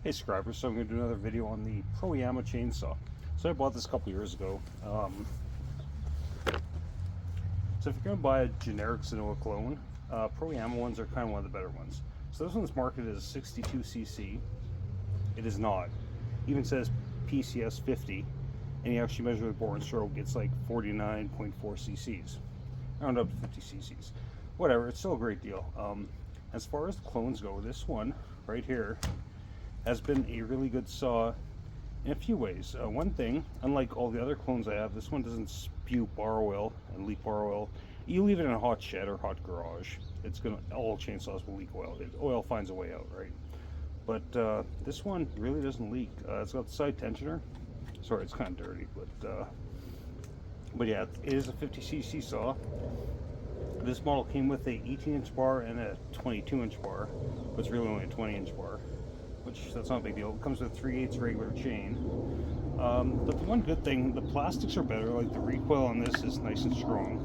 Hey subscribers, so I'm going to do another video on the Proyama chainsaw. So I bought this a couple years ago. So if you're going to buy a generic Sanoa clone, Proyama ones are kind of one of the better ones. So this one's marketed as 62cc. It is not. It even says PCS 50, and you actually measure the bore and stroke, it's like 49.4 cc's. Round up to 50 cc's. Whatever, it's still a great deal. As far as the clones go, this one right here has been a really good saw in a few ways. One thing, unlike all the other clones I have, this one doesn't spew bar oil and leak bar oil. You leave it in a hot shed or hot garage, it's gonna, all chainsaws will leak oil. Oil finds a way out, right? But this one really doesn't leak. It's got the side tensioner. Sorry, it's kind of dirty, but yeah, it is a 50cc saw. This model came with a 18-inch bar and a 22-inch bar, but it's really only a 20-inch bar, which that's not a big deal. It comes with 3/8 regular chain. But the one good thing, the plastics are better. Like the recoil on this is nice and strong.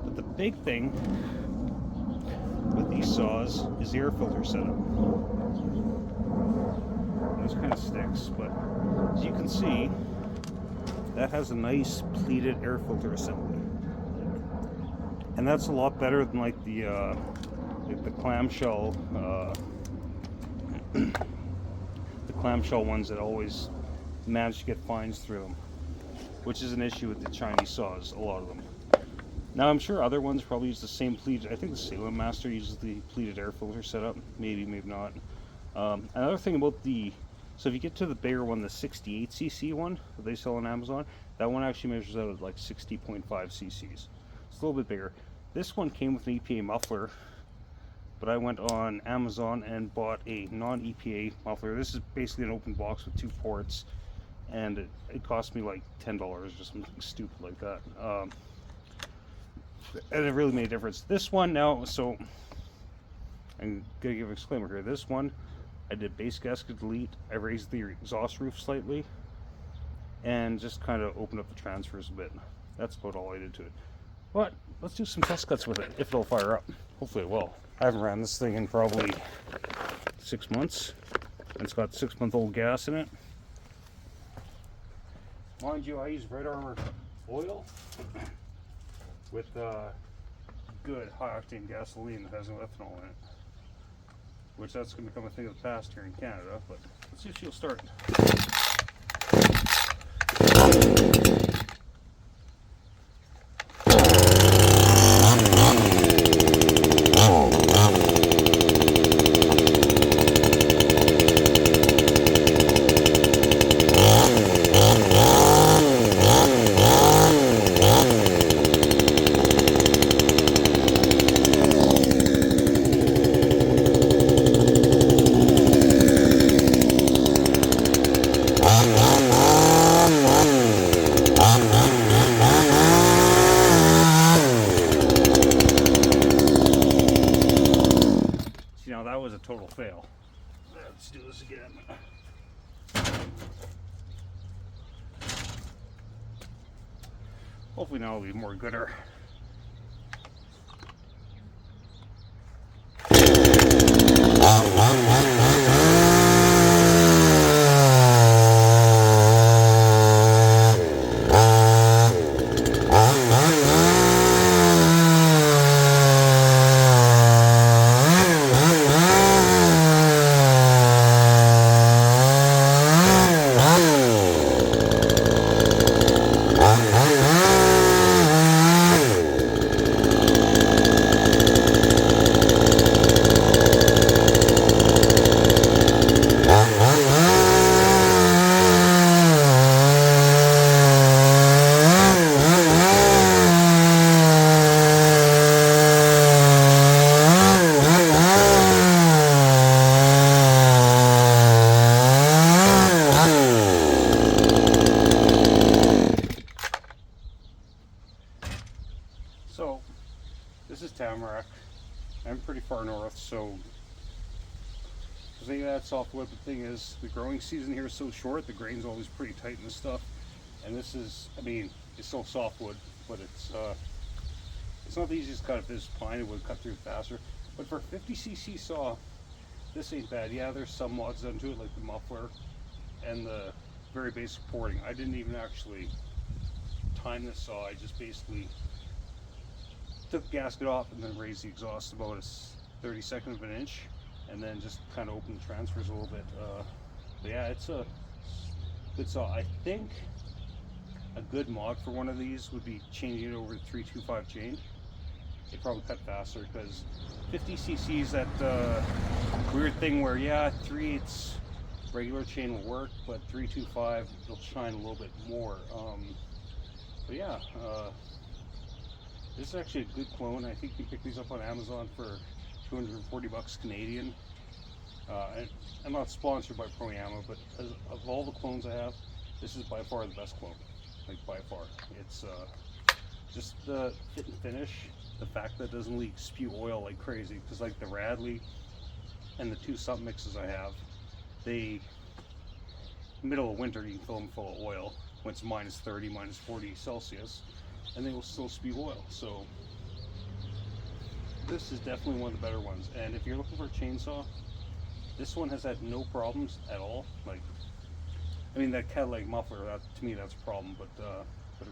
But the big thing with these saws is the air filter setup. This kind of sticks, but as you can see, that has a nice pleated air filter assembly, and that's a lot better than like the clamshell. The clamshell ones that always manage to get fines through them, which is an issue with the Chinese saws, a lot of them. Now I'm sure other ones probably use the same pleated, I think the Salem Master uses the pleated air filter setup, maybe not. Another thing about so if you get to the bigger one, the 68cc one that they sell on Amazon, that one actually measures out at like 60.5 cc's. It's a little bit bigger. This one came with an EPA muffler, but I went on Amazon and bought a non-EPA muffler. This is basically an open box with 2 ports, and it cost me like $10 or something stupid like that. And it really made a difference. This one now, so I'm gonna give a disclaimer here. This one, I did base gasket delete. I raised the exhaust roof slightly, and just kind of opened up the transfers a bit. That's about all I did to it. But let's do some test cuts with it, if it'll fire up. Hopefully it will. I haven't ran this thing in probably 6 months. It's got 6-month-old gas in it. Mind you, I use Red Armor oil with good high-octane gasoline that has no ethanol in it. Which that's going to become a thing of the past here in Canada, but let's see if she'll start. Now that was a total fail. Let's do this again. Hopefully now it'll be more gooder. So, this is Tamarack. I'm pretty far north, so I think that's softwood. The thing is, the growing season here is so short, the grain's always pretty tight and stuff. And this is, I mean, it's still softwood, but it's not the easiest cut. If this pine, it would cut through faster. But for a 50cc saw, this ain't bad. Yeah, there's some mods done to it, like the muffler and the very basic porting. I didn't even actually time this saw. I just basically took the gasket off and then raised the exhaust about a 32nd of an inch, and then just kind of opened the transfers a little bit. But yeah, it's a good saw. I think a good mod for one of these would be changing it over to 325 chain. It probably cut faster, because 50 cc is that weird thing where, yeah, 3/8 regular chain will work, but 325 will shine a little bit more. But yeah, this is actually a good clone. I think you can pick these up on Amazon for 240 bucks Canadian. I'm not sponsored by Proyama, but of all the clones I have, this is by far the best clone. Like, by far. It's just the fit and finish, the fact that it doesn't leak spew oil like crazy, because like the Radley and the two sump mixes I have, they, middle of winter, you can fill them full of oil when it's minus 30, minus 40 Celsius, and they will still spew oil. So this is definitely one of the better ones. And if you're looking for a chainsaw, this one has had no problems at all. Like, I mean, that Cadillac muffler, that, to me, that's a problem, but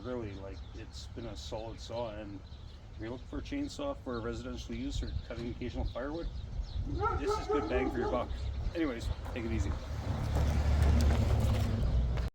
really, like, it's been a solid saw. And if you're looking for a chainsaw for residential use or cutting occasional firewood, this is good bang for your buck. Anyways, take it easy.